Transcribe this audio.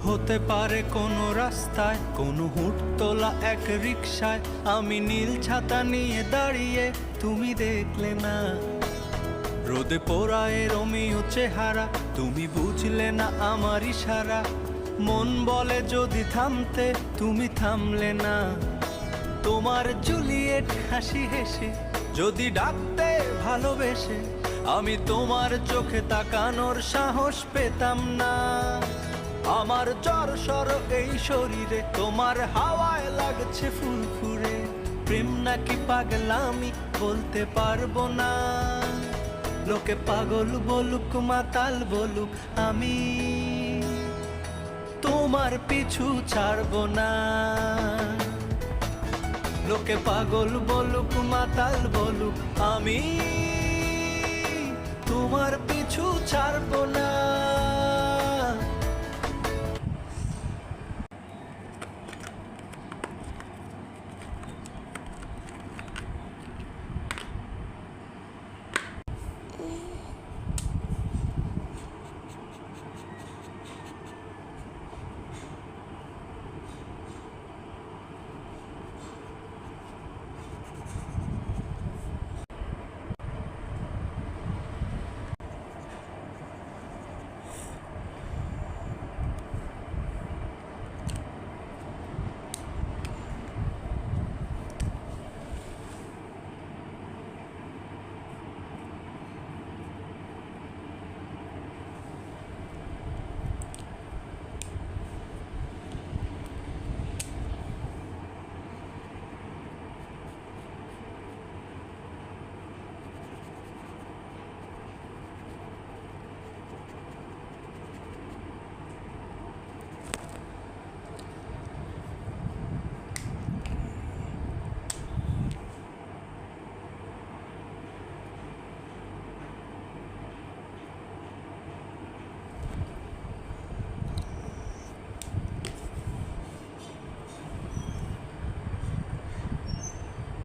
হতে পারে কোনো রাস্তায়, কোনো হুটতোলা এক রিকশায় আমি নীল ছাতা নিয়ে দাঁড়িয়ে, তুমি দেখলে না। রোদে পোড়ায় রোমিও চেহারা, তুমি বুঝলে না আমার ইশারা। মন বলে যদি থামতে, তুমি থামলে না। তোমার জুলিয়েট হাসি হেসে যদি ডাকতে ভালোবেসে, আমি তোমার চোখে তাকানোর সাহস পেতাম না। আমার জ্বর সর এই শরীরে, তোমার হাওয়ায় লাগছে ফুরফুরে। প্রেম নাকি পাগলামি বলতে পারবো না। লোকে পাগল বলুক মাতাল বলুক, আমি তোমার পিছু ছাড়বো না। লোকে পাগল বলুক মাতাল বলুক, আমি তোমার পিছু ছাড়বো না।